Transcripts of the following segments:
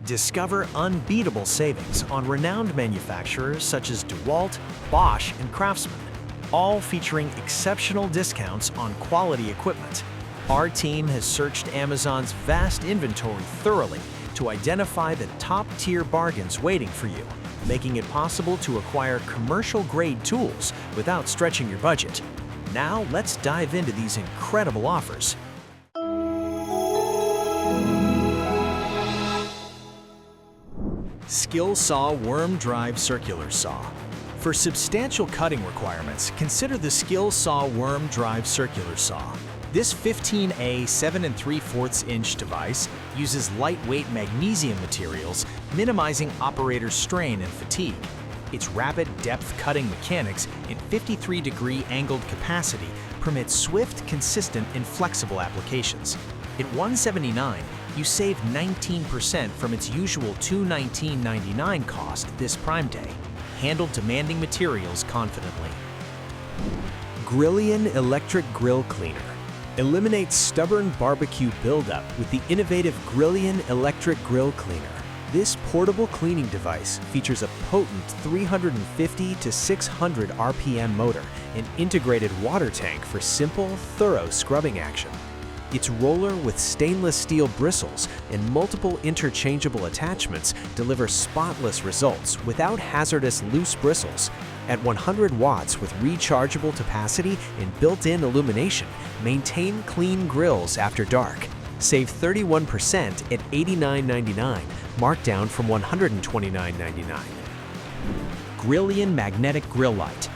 Discover unbeatable savings on renowned manufacturers such as DeWalt, Bosch, and Craftsman, all featuring exceptional discounts on quality equipment. Our team has searched Amazon's vast inventory thoroughly to identify the top-tier bargains waiting for you, making it possible to acquire commercial-grade tools without stretching your budget. Now let's dive into these incredible offers. Skill Saw Worm Drive Circular Saw. For substantial cutting requirements, consider the Skill Saw Worm Drive Circular Saw. This 15A 7 3/4 inch device uses lightweight magnesium materials, minimizing operator strain and fatigue. Its rapid depth cutting mechanics and 53-degree angled capacity permit swift, consistent, and flexible applications. At $179, you save 19% from its usual $219.99 cost this Prime Day. Handle demanding materials confidently. Grillian Electric Grill Cleaner. Eliminate stubborn barbecue buildup with the innovative Grillian Electric Grill Cleaner. This portable cleaning device features a potent 350 to 600 RPM motor and integrated water tank for simple, thorough scrubbing action. Its roller with stainless steel bristles and multiple interchangeable attachments deliver spotless results without hazardous loose bristles. At 100 watts with rechargeable capacity and built-in illumination, maintain clean grills after dark. Save 31% at $89.99, marked down from $129.99. Grillian Magnetic Grill Light.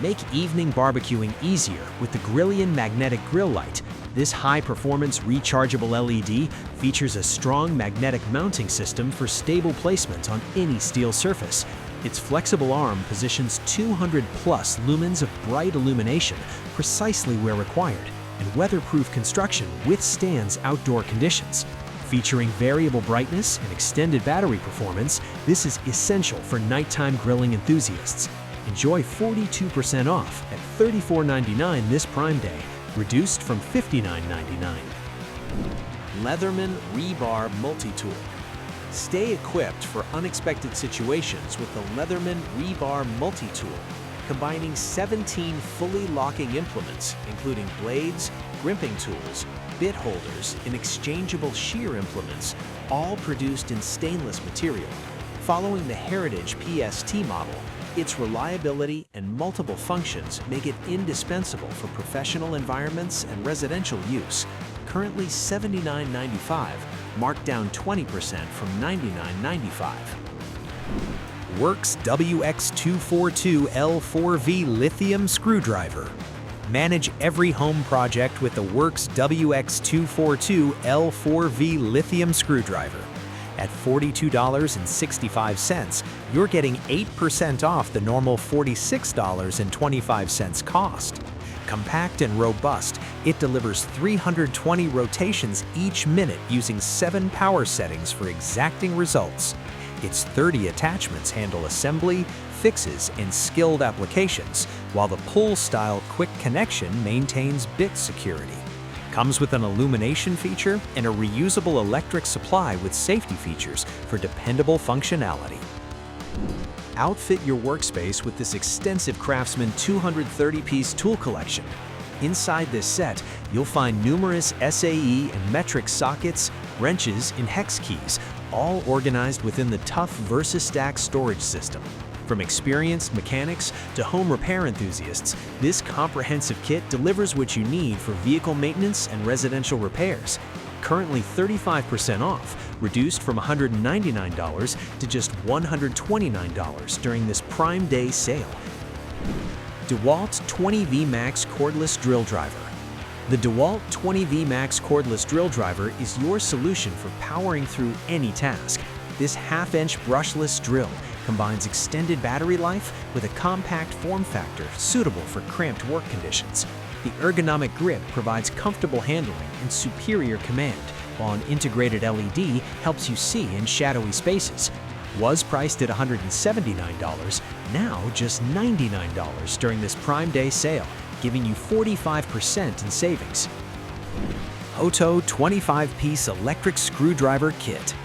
Make evening barbecuing easier with the Grillian Magnetic Grill Light. This high-performance rechargeable LED features a strong magnetic mounting system for stable placement on any steel surface. Its flexible arm positions 200-plus lumens of bright illumination precisely where required, and weatherproof construction withstands outdoor conditions. Featuring variable brightness and extended battery performance, this is essential for nighttime grilling enthusiasts. Enjoy 42% off at $34.99 this Prime Day, reduced from $59.99. Leatherman Rebar Multi-Tool. Stay equipped for unexpected situations with the Leatherman Rebar Multi-Tool, combining 17 fully locking implements, including blades, gripping tools, bit holders, and exchangeable shear implements, all produced in stainless material. Following the Heritage PST model, its reliability and multiple functions make it indispensable for professional environments and residential use. Currently $79.95, marked down 20% from $99.95. Works WX242L4V Lithium Screwdriver. Manage every home project with the Works WX242L4V Lithium Screwdriver. At $42.65, you're getting 8% off the normal $46.25 cost. Compact and robust, it delivers 320 rotations each minute using 7 power settings for exacting results. Its 30 attachments handle assembly, fixes, and skilled applications, while the pull-style quick connection maintains bit security. Comes with an illumination feature and a reusable electric supply with safety features for dependable functionality. Outfit your workspace with this extensive Craftsman 230-piece tool collection. Inside this set, you'll find numerous SAE and metric sockets, wrenches, and hex keys, all organized within the tough VersaStack storage system. From experienced mechanics to home repair enthusiasts, this comprehensive kit delivers what you need for vehicle maintenance and residential repairs. Currently 35% off, reduced from $199 to just $129 during this Prime Day sale. DeWalt 20V Max Cordless Drill Driver. The DeWalt 20V Max Cordless Drill Driver is your solution for powering through any task. This half-inch brushless drill combines extended battery life with a compact form factor suitable for cramped work conditions. The ergonomic grip provides comfortable handling and superior command, while an integrated LED helps you see in shadowy spaces. Was priced at $179, now just $99 during this Prime Day sale, giving you 45% in savings. Hoto 25-piece Electric Screwdriver Kit.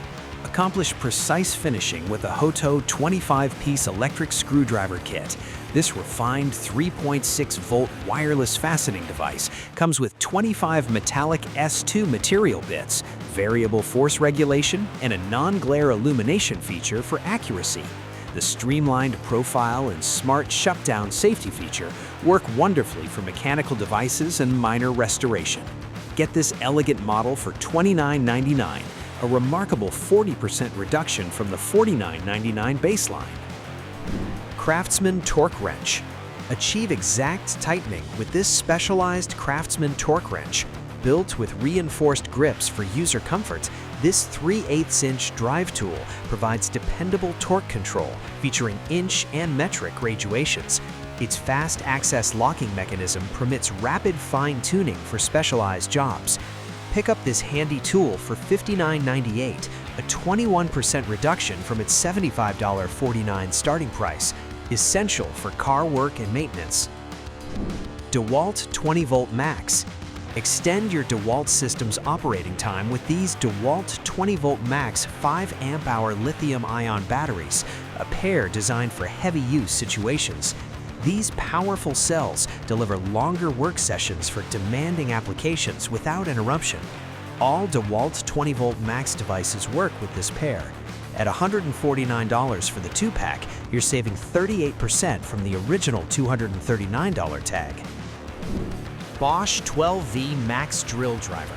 A Accomplish precise finishing with a Hoto 25-piece electric screwdriver kit. This refined 3.6-volt wireless fastening device comes with 25 metallic S2 material bits, variable force regulation, and a non-glare illumination feature for accuracy. The streamlined profile and smart shutdown safety feature work wonderfully for mechanical devices and minor restoration. Get this elegant model for $29.99, a remarkable 40% reduction from the $49.99 baseline. Craftsman Torque Wrench. Achieve exact tightening with this specialized Craftsman Torque Wrench. Built with reinforced grips for user comfort, this 3/8-inch drive tool provides dependable torque control featuring inch and metric graduations. Its fast access locking mechanism permits rapid fine-tuning for specialized jobs. Pick up this handy tool for $59.98, a 21% reduction from its $75.49 starting price, essential for car work and maintenance. DeWalt 20-Volt Max. Extend your DeWalt system's operating time with these DeWalt 20-Volt Max 5 amp-hour lithium-ion batteries, a pair designed for heavy-use situations. These powerful cells deliver longer work sessions for demanding applications without interruption. All DeWalt 20-Volt Max devices work with this pair. At $149 for the 2-pack, you're saving 38% from the original $239 tag. Bosch 12V Max Drill Driver.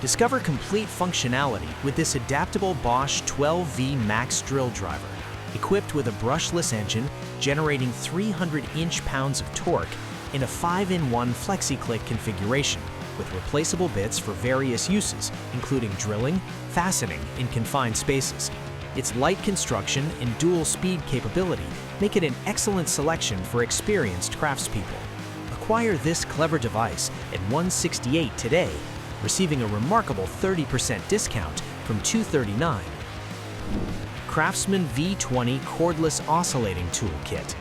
Discover complete functionality with this adaptable Bosch 12V Max Drill Driver. Equipped with a brushless engine, generating 300 inch-pounds of torque in a 5-in-1 FlexiClick configuration with replaceable bits for various uses, including drilling, fastening in confined spaces. Its light construction and dual speed capability make it an excellent selection for experienced craftspeople. Acquire this clever device at $168 today, receiving a remarkable 30% discount from $239. Craftsman V20 Cordless Oscillating Toolkit.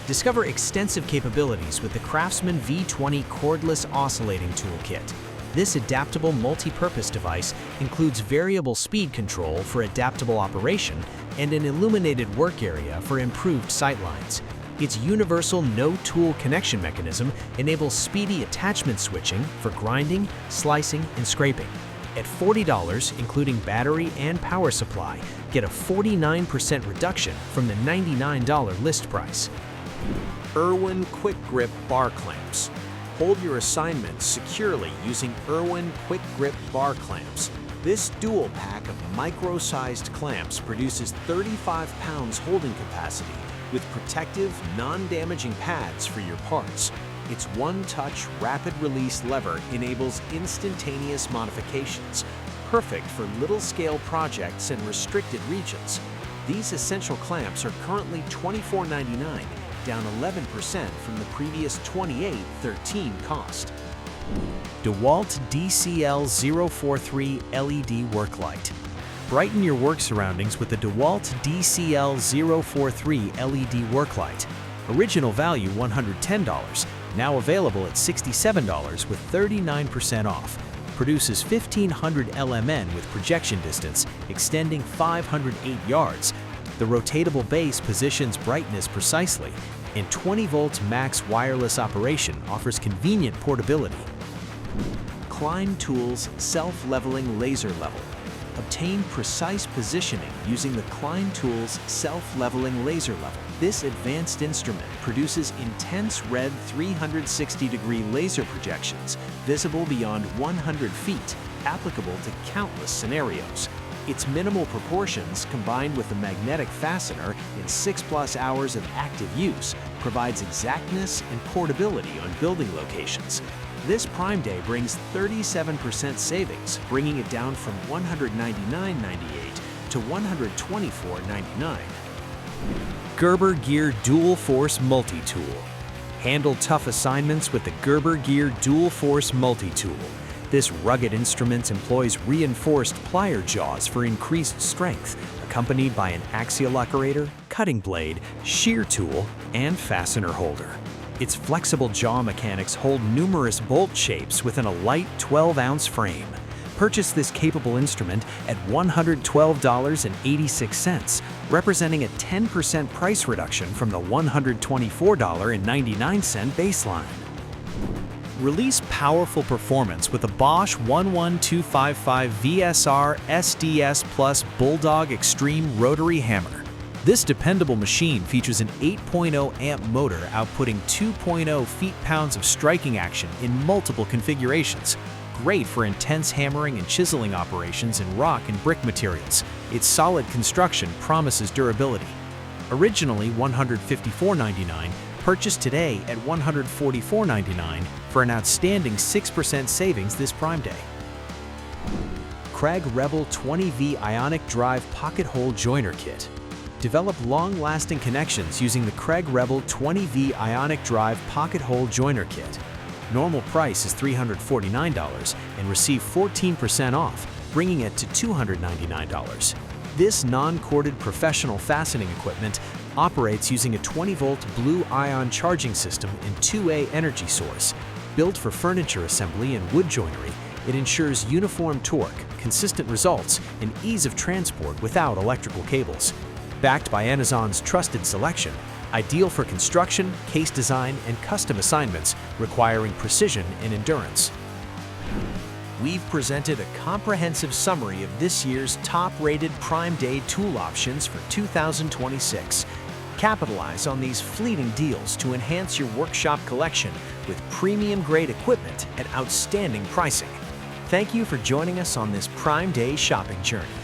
Discover extensive capabilities with the Craftsman V20 Cordless Oscillating Toolkit. This adaptable multi-purpose device includes variable speed control for adaptable operation and an illuminated work area for improved sightlines. Its universal no-tool connection mechanism enables speedy attachment switching for grinding, slicing, and scraping. At $40, including battery and power supply, get a 49% reduction from the $99 list price. Irwin Quick Grip Bar Clamps. Hold your assignments securely using Irwin Quick Grip Bar Clamps. This dual pack of micro-sized clamps produces 35 pounds holding capacity with protective, non-damaging pads for your parts. Its one-touch, rapid-release lever enables instantaneous modifications, perfect for little-scale projects and restricted regions. These essential clamps are currently $24.99, down 11% from the previous $28.13 cost. DeWalt DCL-043 LED Work Light. Brighten your work surroundings with the DeWalt DCL-043 LED Work Light. Original value $110, now available at $67 with 39% off. Produces 1500 LMN with projection distance extending 508 yards. The rotatable base positions brightness precisely, and 20-volt max wireless operation offers convenient portability. Klein Tools Self-Leveling Laser Level. Obtain precise positioning using the Klein Tools Self-Leveling Laser Level. This advanced instrument produces intense red 360-degree laser projections visible beyond 100 feet, applicable to countless scenarios. Its minimal proportions, combined with a magnetic fastener in 6+ hours of active use, provides exactness and portability on building locations. This Prime Day brings 37% savings, bringing it down from $199.98 to $124.99. Gerber Gear Dual Force Multi-Tool. Handle tough assignments with the Gerber Gear Dual Force Multi-Tool. This rugged instrument employs reinforced plier jaws for increased strength, accompanied by an axial operator, cutting blade, shear tool, and fastener holder. Its flexible jaw mechanics hold numerous bolt shapes within a light 12-ounce frame. Purchase this capable instrument at $112.86, representing a 10% price reduction from the $124.99 baseline. Release powerful performance with a Bosch 11255 VSR SDS Plus Bulldog Extreme Rotary Hammer. This dependable machine features an 8.0 amp motor outputting 2.0 feet-pounds of striking action in multiple configurations. Great for intense hammering and chiseling operations in rock and brick materials. Its solid construction promises durability. Originally $154.99, purchased today at $144.99 for an outstanding 6% savings this Prime Day. Kreg Rebel 20V Ionic Drive Pocket Hole Joiner Kit. Develop long-lasting connections using the Kreg Rebel 20V Ionic Drive Pocket Hole Joiner Kit. Normal price is $349 and receive 14% off, bringing it to $299. This non-corded professional fastening equipment operates using a 20-volt blue-ion charging system and 2A energy source. Built for furniture assembly and wood joinery, it ensures uniform torque, consistent results, and ease of transport without electrical cables. Backed by Amazon's trusted selection, ideal for construction, case design, and custom assignments requiring precision and endurance. We've presented a comprehensive summary of this year's top-rated Prime Day tool options for 2026. Capitalize on these fleeting deals to enhance your workshop collection with premium-grade equipment at outstanding pricing. Thank you for joining us on this Prime Day shopping journey.